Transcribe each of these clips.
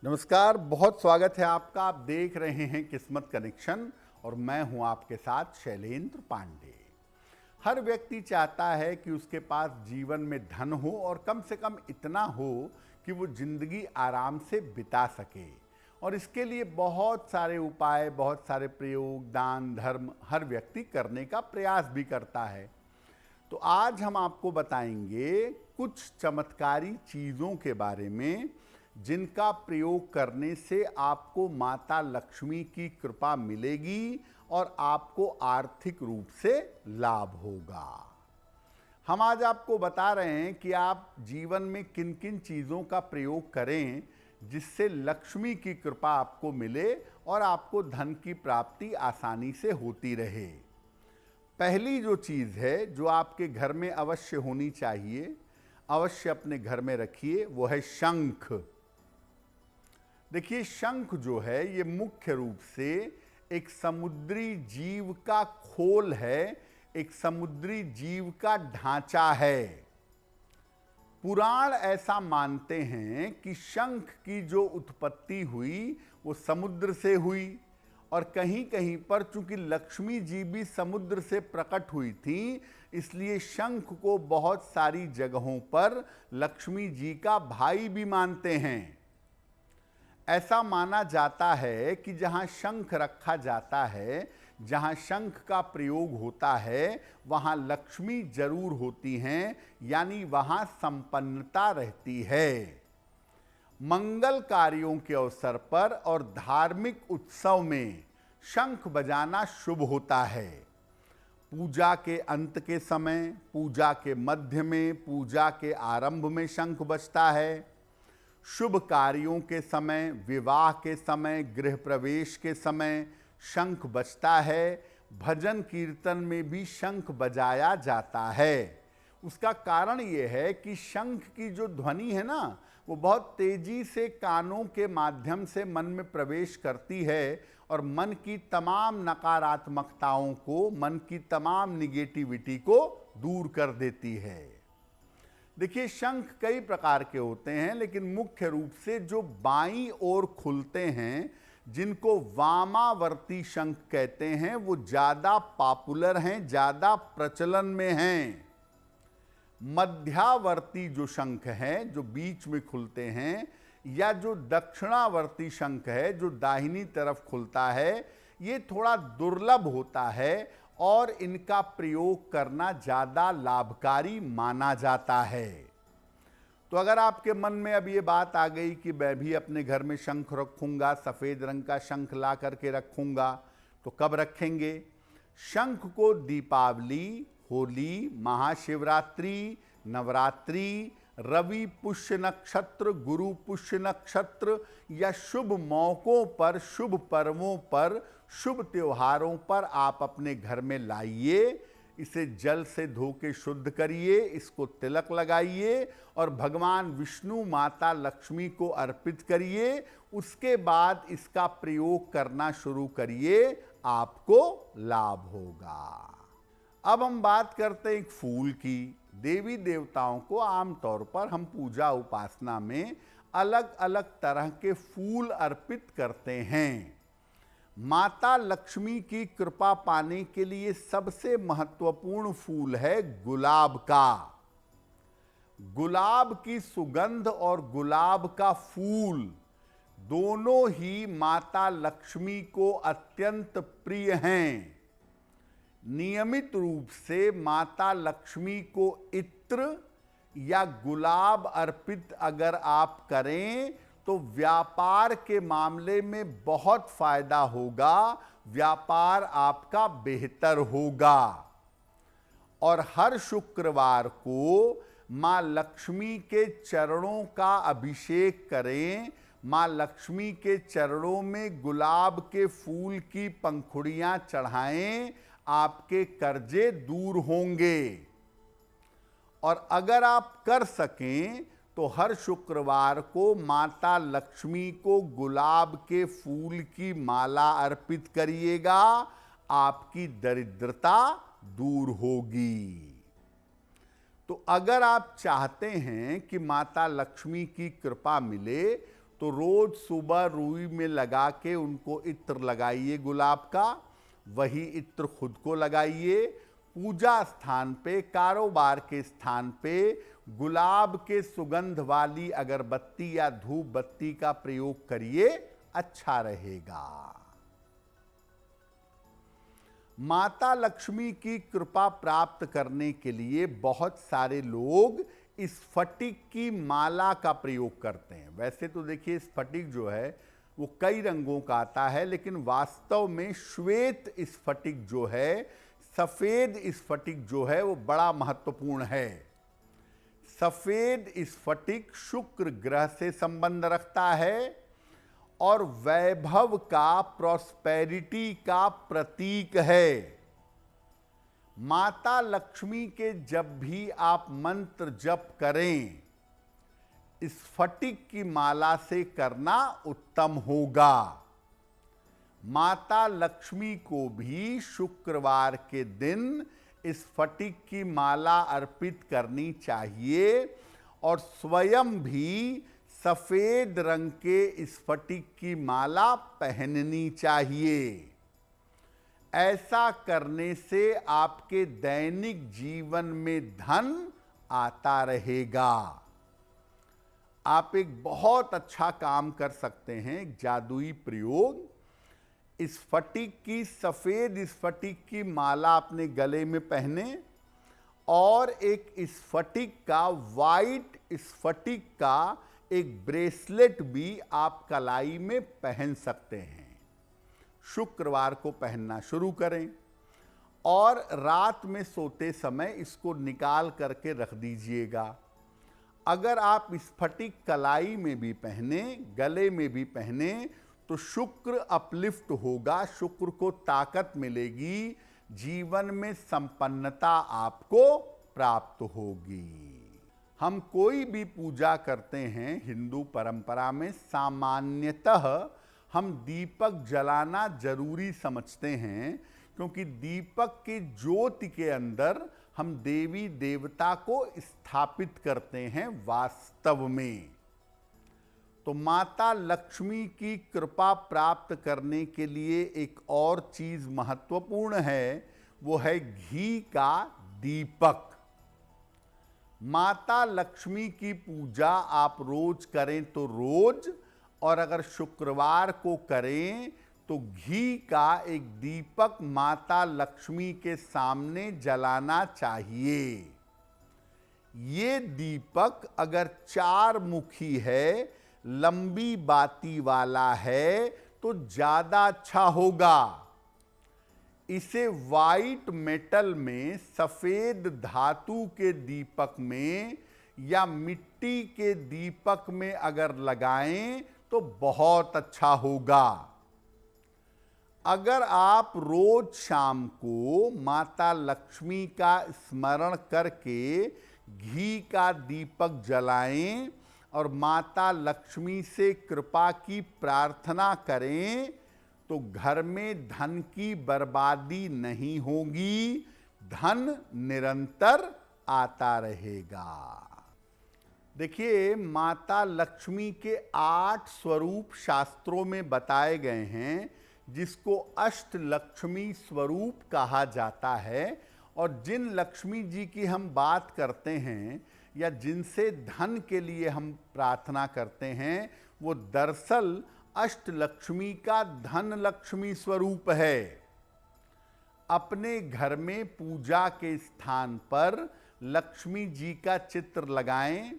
नमस्कार, बहुत स्वागत है आपका। आप देख रहे हैं किस्मत कनेक्शन और मैं हूं आपके साथ शैलेंद्र पांडे। हर व्यक्ति चाहता है कि उसके पास जीवन में धन हो और कम से कम इतना हो कि वो जिंदगी आराम से बिता सके। और इसके लिए बहुत सारे उपाय, बहुत सारे प्रयोग, दान, धर्म हर व्यक्ति करने का प्रयास भी करता है। तो आज हम आपको बताएंगे कुछ चमत्कारी चीज़ों के बारे में जिनका प्रयोग करने से आपको माता लक्ष्मी की कृपा मिलेगी और आपको आर्थिक रूप से लाभ होगा। हम आज आपको बता रहे हैं कि आप जीवन में किन किन चीज़ों का प्रयोग करें जिससे लक्ष्मी की कृपा आपको मिले और आपको धन की प्राप्ति आसानी से होती रहे। पहली जो चीज़ है जो आपके घर में अवश्य होनी चाहिए, अवश्य अपने घर में रखिए, वो है शंख। देखिए, शंख जो है ये मुख्य रूप से एक समुद्री जीव का खोल है, एक समुद्री जीव का ढांचा है। पुराण ऐसा मानते हैं कि शंख की जो उत्पत्ति हुई वो समुद्र से हुई और कहीं कहीं पर चूंकि लक्ष्मी जी भी समुद्र से प्रकट हुई थी, इसलिए शंख को बहुत सारी जगहों पर लक्ष्मी जी का भाई भी मानते हैं। ऐसा माना जाता है कि जहां शंख रखा जाता है, जहां शंख का प्रयोग होता है, वहां लक्ष्मी जरूर होती हैं, यानी वहां संपन्नता रहती है। मंगल कार्यों के अवसर पर और धार्मिक उत्सव में शंख बजाना शुभ होता है। पूजा के अंत के समय, पूजा के मध्य में, पूजा के आरंभ में शंख बजता है। शुभ कार्यों के समय, विवाह के समय, गृह प्रवेश के समय शंख बजता है। भजन कीर्तन में भी शंख बजाया जाता है। उसका कारण ये है कि शंख की जो ध्वनि है ना, वो बहुत तेजी से कानों के माध्यम से मन में प्रवेश करती है और मन की तमाम नकारात्मकताओं को, मन की तमाम निगेटिविटी को दूर कर देती है। देखिए, शंख कई प्रकार के होते हैं, लेकिन मुख्य रूप से जो बाईं ओर खुलते हैं, जिनको वामावर्ती शंख कहते हैं, वो ज़्यादा पॉपुलर हैं, ज़्यादा प्रचलन में हैं। मध्यावर्ती जो शंख हैं, जो बीच में खुलते हैं, या जो दक्षिणावर्ती शंख है, जो दाहिनी तरफ खुलता है, ये थोड़ा दुर्लभ होता है और इनका प्रयोग करना ज़्यादा लाभकारी माना जाता है। तो अगर आपके मन में अब ये बात आ गई कि मैं भी अपने घर में शंख रखूंगा, सफ़ेद रंग का शंख ला करके रखूंगा, तो कब रखेंगे? शंख को दीपावली, होली, महाशिवरात्रि, नवरात्रि, रवि पुष्य नक्षत्र, गुरु पुष्य नक्षत्र या शुभ मौकों पर, शुभ पर्वों पर, शुभ त्योहारों पर आप अपने घर में लाइए। इसे जल से धो के शुद्ध करिए, इसको तिलक लगाइए और भगवान विष्णु, माता लक्ष्मी को अर्पित करिए। उसके बाद इसका प्रयोग करना शुरू करिए, आपको लाभ होगा। अब हम बात करते हैं एक फूल की। देवी देवताओं को आमतौर पर हम पूजा उपासना में अलग अलग तरह के फूल अर्पित करते हैं। माता लक्ष्मी की कृपा पाने के लिए सबसे महत्वपूर्ण फूल है गुलाब का। गुलाब की सुगंध और गुलाब का फूल दोनों ही माता लक्ष्मी को अत्यंत प्रिय हैं। नियमित रूप से माता लक्ष्मी को इत्र या गुलाब अर्पित अगर आप करें तो व्यापार के मामले में बहुत फायदा होगा, व्यापार आपका बेहतर होगा। और हर शुक्रवार को माँ लक्ष्मी के चरणों का अभिषेक करें। माँ लक्ष्मी के चरणों में गुलाब के फूल की पंखुड़ियां चढ़ाएं, आपके कर्जे दूर होंगे। और अगर आप कर सकें तो हर शुक्रवार को माता लक्ष्मी को गुलाब के फूल की माला अर्पित करिएगा, आपकी दरिद्रता दूर होगी। तो अगर आप चाहते हैं कि माता लक्ष्मी की कृपा मिले तो रोज सुबह रुई में लगा के उनको इत्र लगाइए गुलाब का, वही इत्र खुद को लगाइए। पूजा स्थान पे, कारोबार के स्थान पे गुलाब के सुगंध वाली अगरबत्ती या धूप बत्ती का प्रयोग करिए, अच्छा रहेगा। माता लक्ष्मी की कृपा प्राप्त करने के लिए बहुत सारे लोग स्फटिक की माला का प्रयोग करते हैं। वैसे तो देखिए स्फटिक जो है वो कई रंगों का आता है, लेकिन वास्तव में श्वेत स्फटिक जो है, सफेद स्फटिक जो है वो बड़ा महत्वपूर्ण है। सफेद स्फटिक शुक्र ग्रह से संबंध रखता है और वैभव का, प्रॉस्पेरिटी का प्रतीक है। माता लक्ष्मी के जब भी आप मंत्र जप करें, स्फटिक की माला से करना उत्तम होगा। माता लक्ष्मी को भी शुक्रवार के दिन स्फटिक की माला अर्पित करनी चाहिए और स्वयं भी सफेद रंग के स्फटिक की माला पहननी चाहिए। ऐसा करने से आपके दैनिक जीवन में धन आता रहेगा। आप एक बहुत अच्छा काम कर सकते हैं, एक जादुई प्रयोग। स्फटिक की, सफेद स्फटिक की माला अपने गले में पहने और एक स्फटिक का, वाइट स्फटिक का एक ब्रेसलेट भी आप कलाई में पहन सकते हैं। शुक्रवार को पहनना शुरू करें और रात में सोते समय इसको निकाल करके रख दीजिएगा। अगर आप स्फटिक कलाई में भी पहने, गले में भी पहने, तो शुक्र अपलिफ्ट होगा, शुक्र को ताकत मिलेगी, जीवन में संपन्नता आपको प्राप्त होगी। हम कोई भी पूजा करते हैं हिंदू परंपरा में, सामान्यतः हम दीपक जलाना जरूरी समझते हैं, क्योंकि दीपक की ज्योति के अंदर हम देवी देवता को स्थापित करते हैं वास्तव में। तो माता लक्ष्मी की कृपा प्राप्त करने के लिए एक और चीज महत्वपूर्ण है, वो है घी का दीपक। माता लक्ष्मी की पूजा आप रोज करें तो रोज, और अगर शुक्रवार को करें तो घी का एक दीपक माता लक्ष्मी के सामने जलाना चाहिए। ये दीपक अगर 4 मुखी है, लंबी बाती वाला है, तो ज्यादा अच्छा होगा। इसे वाइट मेटल में, सफेद धातु के दीपक में या मिट्टी के दीपक में अगर लगाएं तो बहुत अच्छा होगा। अगर आप रोज शाम को माता लक्ष्मी का स्मरण करके घी का दीपक जलाएं और माता लक्ष्मी से कृपा की प्रार्थना करें, तो घर में धन की बर्बादी नहीं होगी, धन निरंतर आता रहेगा। देखिए, माता लक्ष्मी के 8 स्वरूप शास्त्रों में बताए गए हैं, जिसको अष्टलक्ष्मी स्वरूप कहा जाता है। और जिन लक्ष्मी जी की हम बात करते हैं या जिनसे धन के लिए हम प्रार्थना करते हैं, वो दरअसल अष्टलक्ष्मी का धन लक्ष्मी स्वरूप है। अपने घर में पूजा के स्थान पर लक्ष्मी जी का चित्र लगाएं।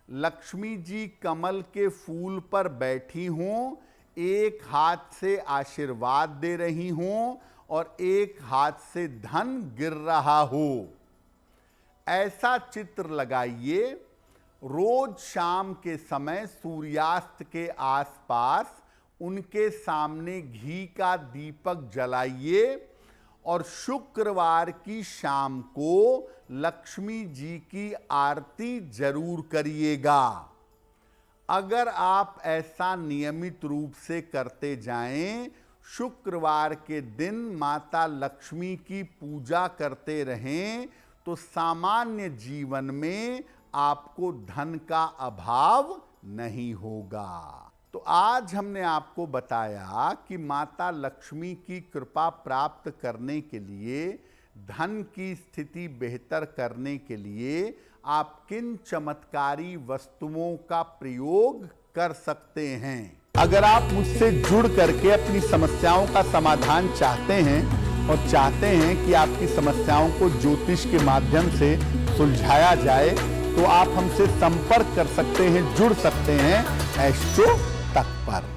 लक्ष्मी जी कमल के फूल पर बैठी हों, एक हाथ से आशीर्वाद दे रही हों और एक हाथ से धन गिर रहा हो, ऐसा चित्र लगाइए। रोज शाम के समय सूर्यास्त के आसपास उनके सामने घी का दीपक जलाइए और शुक्रवार की शाम को लक्ष्मी जी की आरती जरूर करिएगा। अगर आप ऐसा नियमित रूप से करते जाएं, शुक्रवार के दिन माता लक्ष्मी की पूजा करते रहें, तो सामान्य जीवन में आपको धन का अभाव नहीं होगा। तो आज हमने आपको बताया कि माता लक्ष्मी की कृपा प्राप्त करने के लिए, धन की स्थिति बेहतर करने के लिए आप किन चमत्कारी वस्तुओं का प्रयोग कर सकते हैं। अगर आप मुझसे जुड़ करके अपनी समस्याओं का समाधान चाहते हैं और चाहते हैं कि आपकी समस्याओं को ज्योतिष के माध्यम से सुलझाया जाए, तो आप हमसे संपर्क कर सकते हैं, जुड़ सकते हैं एस्ट्रो तक पर।